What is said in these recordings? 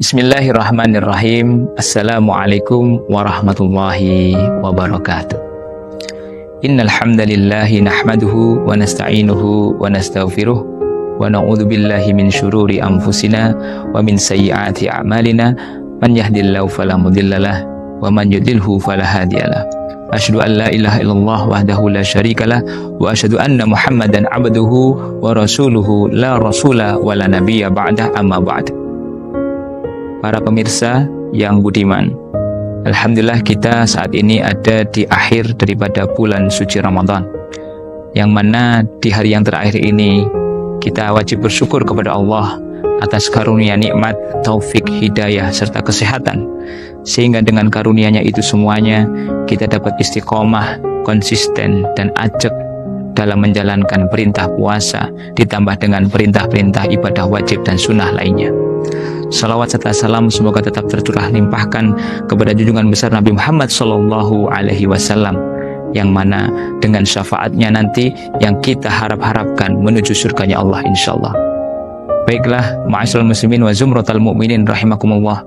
Bismillahirrahmanirrahim. Assalamualaikum warahmatullahi wabarakatuh. Innal hamdalillahi nahmaduhu wa nasta'inuhu wa nastaghfiruh wa na'udzu billahi min syururi anfusina wa min sayyiati a'malina. Man yahdihillahu fala mudhillalah wa man yudlilhu fala hadiyalah. Asyhadu an la ilaha illallah wahdahu la syarikalah wa asyhadu anna Muhammadan abduhu wa rasuluhu la rasula wa la nabiyya ba'dah, amma ba'd. Para pemirsa yang budiman, alhamdulillah kita saat ini ada di akhir daripada bulan suci Ramadan, yang mana di hari yang terakhir ini kita wajib bersyukur kepada Allah atas karunia nikmat, taufik, hidayah, serta kesehatan, sehingga dengan karunia-Nya itu semuanya kita dapat istiqomah, konsisten, dan ajak dalam menjalankan perintah puasa ditambah dengan perintah-perintah ibadah wajib dan sunnah lainnya. Salawat serta salam semoga tetap tercurah limpahkan kepada junjungan besar Nabi Muhammad SAW, yang mana dengan syafaatnya nanti yang kita harap-harapkan menuju surganya Allah insyaallah. Baiklah, ma'asyiral muslimin wa zumratal mu'minin rahimakumullah.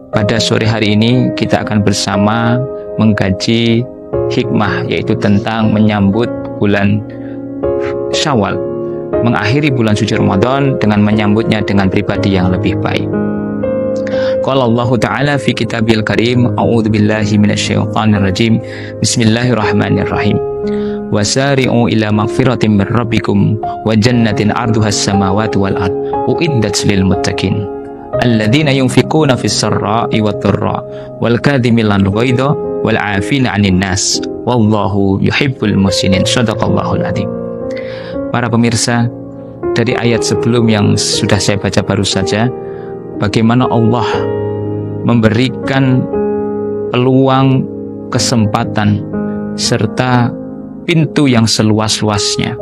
Pada sore hari ini kita akan bersama mengkaji hikmah, yaitu tentang menyambut bulan Syawal, mengakhiri bulan suci Ramadan dengan menyambutnya dengan pribadi yang lebih baik. Qala Allah Ta'ala fi kitabil karim, a'udzu billahi minasyaitonir rajim. Bismillahirrahmanirrahim. Wasari'u ila magfiratin min rabbikum wa jannatin 'arduhas samawati wal ard uiddat lil muttaqin alladzina yunfiquna fis sarra'i wat dharra wal kadhimil ghaidha wal 'afina 'anil nas wallahu yuhibbul muhsinin. Shadaqallahul adzim. Para pemirsa, dari ayat sebelum yang sudah saya baca baru saja, bagaimana Allah memberikan peluang, kesempatan, serta pintu yang seluas-luasnya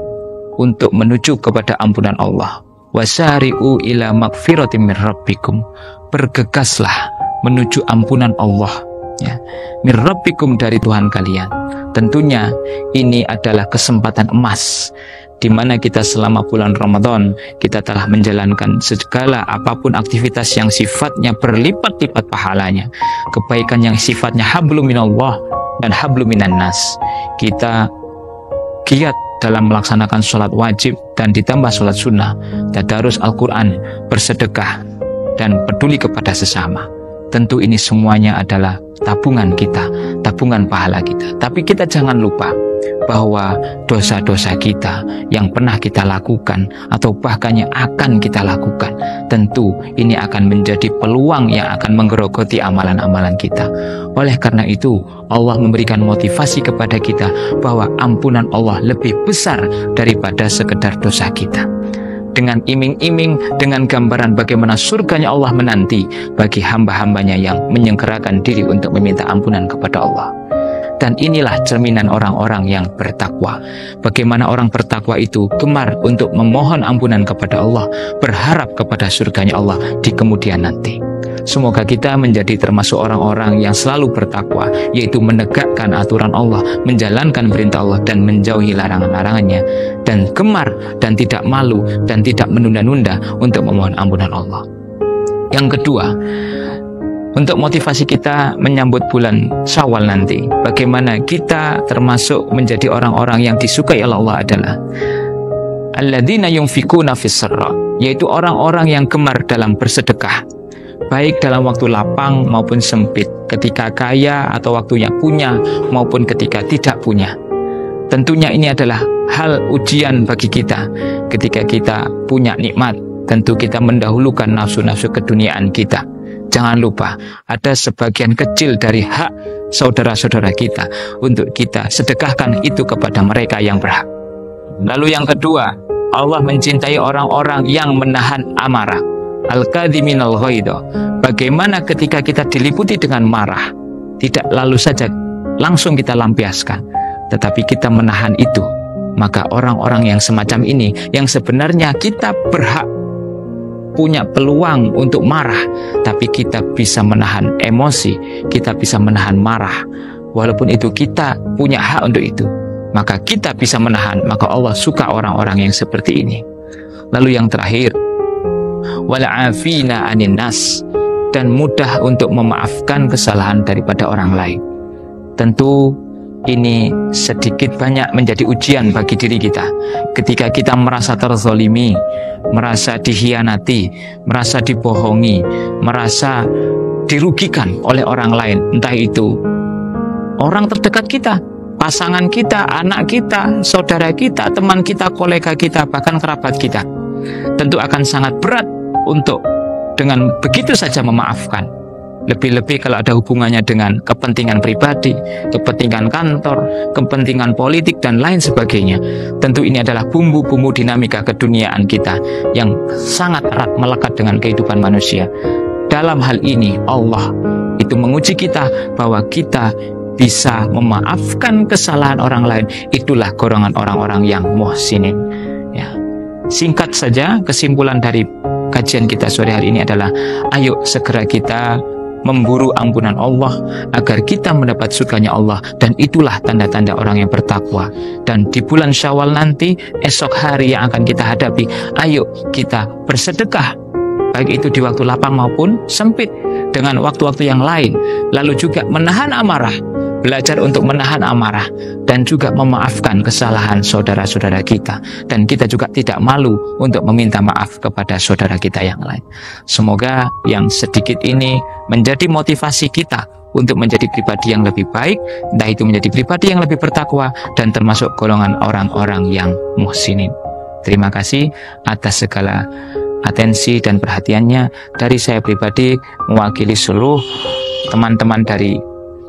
untuk menuju kepada ampunan Allah. Wasari'u ila magfiratin min rabbikum, bergegaslah menuju ampunan Allah, ya, min rabbikum, dari Tuhan kalian. Tentunya ini adalah kesempatan emas di mana kita selama bulan Ramadan kita telah menjalankan segala apapun aktivitas yang sifatnya berlipat-lipat pahalanya, kebaikan yang sifatnya hablum minallah dan hablum minan nas. Kita giat dalam melaksanakan sholat wajib dan ditambah sholat sunnah, tadarus Al-Quran, bersedekah, dan peduli kepada sesama. Tentu ini semuanya adalah tabungan kita, tabungan pahala kita. Tapi kita jangan lupa bahwa dosa-dosa kita yang pernah kita lakukan atau bahkan yang akan kita lakukan, tentu ini akan menjadi peluang yang akan menggerogoti amalan-amalan kita. Oleh karena itu Allah memberikan motivasi kepada kita bahwa ampunan Allah lebih besar daripada sekedar dosa kita. Dengan iming-iming, dengan gambaran bagaimana surganya Allah menanti bagi hamba-hambanya yang menyegerakan diri untuk meminta ampunan kepada Allah. Dan inilah cerminan orang-orang yang bertakwa. Bagaimana orang bertakwa itu gemar untuk memohon ampunan kepada Allah, berharap kepada surganya Allah di kemudian nanti. Semoga kita menjadi termasuk orang-orang yang selalu bertakwa, yaitu menegakkan aturan Allah, menjalankan perintah Allah, dan menjauhi larangan-larangannya, dan gemar dan tidak malu dan tidak menunda-nunda untuk memohon ampunan Allah. Yang kedua, untuk motivasi kita menyambut bulan Syawal nanti, bagaimana kita termasuk menjadi orang-orang yang disukai oleh Allah adalah alladzina yunfiquna fis sarra, yaitu orang-orang yang gemar dalam bersedekah, baik dalam waktu lapang maupun sempit, ketika kaya atau waktunya punya maupun ketika tidak punya. Tentunya ini adalah hal ujian bagi kita. Ketika kita punya nikmat, tentu kita mendahulukan nafsu-nafsu keduniaan kita. Jangan lupa, ada sebagian kecil dari hak saudara-saudara kita untuk kita sedekahkan itu kepada mereka yang berhak. Lalu yang kedua, Allah mencintai orang-orang yang menahan amarah. Al-kadhiminal ghaidha. Bagaimana ketika kita diliputi dengan marah, tidak lalu saja langsung kita lampiaskan, tetapi kita menahan itu. Maka orang-orang yang semacam ini, yang sebenarnya kita berhak punya peluang untuk marah, tapi kita bisa menahan emosi, kita bisa menahan marah, walaupun itu kita punya hak untuk itu, maka kita bisa menahan. Maka Allah suka orang-orang yang seperti ini. Lalu yang terakhir, wal afina anin nas, dan mudah untuk memaafkan kesalahan daripada orang lain. Tentu ini sedikit banyak menjadi ujian bagi diri kita. Ketika kita merasa terzolimi, merasa dikhianati, merasa dibohongi, merasa dirugikan oleh orang lain, entah itu orang terdekat kita, pasangan kita, anak kita, saudara kita, teman kita, kolega kita, bahkan kerabat kita. Tentu akan sangat berat untuk dengan begitu saja memaafkan. Lebih-lebih kalau ada hubungannya dengan kepentingan pribadi, kepentingan kantor, kepentingan politik, dan lain sebagainya. Tentu ini adalah bumbu-bumbu dinamika keduniaan kita yang sangat erat melekat dengan kehidupan manusia. Dalam hal ini Allah itu menguji kita bahwa kita bisa memaafkan kesalahan orang lain. Itulah golongan orang-orang yang muhsinin. Ya. Singkat saja, kesimpulan dari kajian kita sore hari ini adalah ayo segera kita memburu ampunan Allah agar kita mendapat surganya Allah, dan itulah tanda-tanda orang yang bertakwa. Dan di bulan Syawal nanti, esok hari yang akan kita hadapi, ayo kita bersedekah, baik itu di waktu lapang maupun sempit, dengan waktu-waktu yang lain. Lalu juga menahan amarah, belajar untuk menahan amarah, dan juga memaafkan kesalahan saudara-saudara kita. Dan kita juga tidak malu untuk meminta maaf kepada saudara kita yang lain. Semoga yang sedikit ini menjadi motivasi kita untuk menjadi pribadi yang lebih baik, entah itu menjadi pribadi yang lebih bertakwa, dan termasuk golongan orang-orang yang muhsinin. Terima kasih atas segala atensi dan perhatiannya. Dari saya pribadi, mewakili seluruh teman-teman dari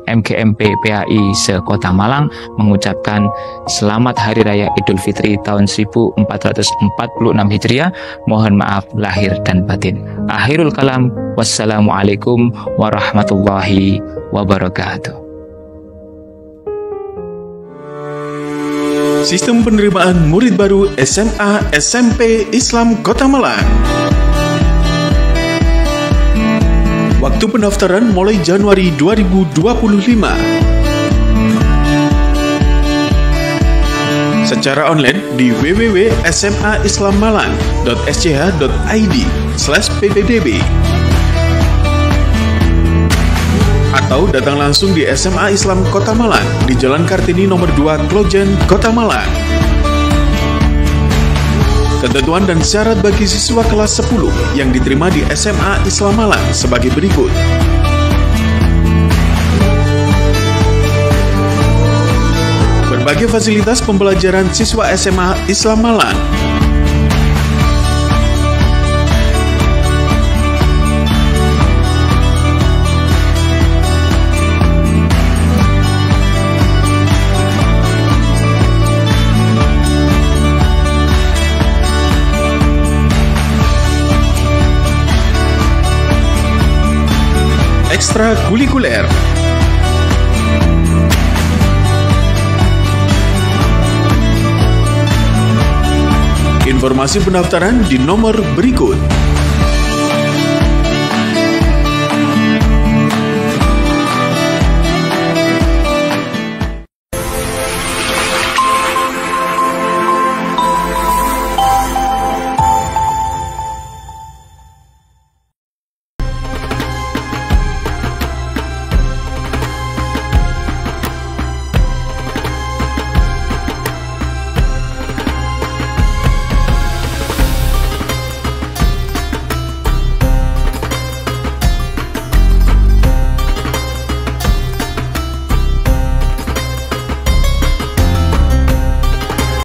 MGMP PAI se-Kota Malang, mengucapkan selamat Hari Raya Idul Fitri tahun 1446 Hijriah. Mohon maaf lahir dan batin. Akhirul kalam, wassalamualaikum warahmatullahi wabarakatuh. Sistem penerimaan murid baru SMA SMP Islam Kota Malang. Waktu pendaftaran mulai Januari 2025. Secara online di www.smaislammalang.sch.id/ppdb atau datang langsung di SMA Islam Kota Malang di Jalan Kartini nomor 2 Klojen, Kota Malang. Ketentuan dan syarat bagi siswa kelas 10 yang diterima di SMA Islam Malang sebagai berikut. Berbagai fasilitas pembelajaran siswa SMA Islam Malang. Ekstrakurikuler. Informasi pendaftaran di nomor berikut.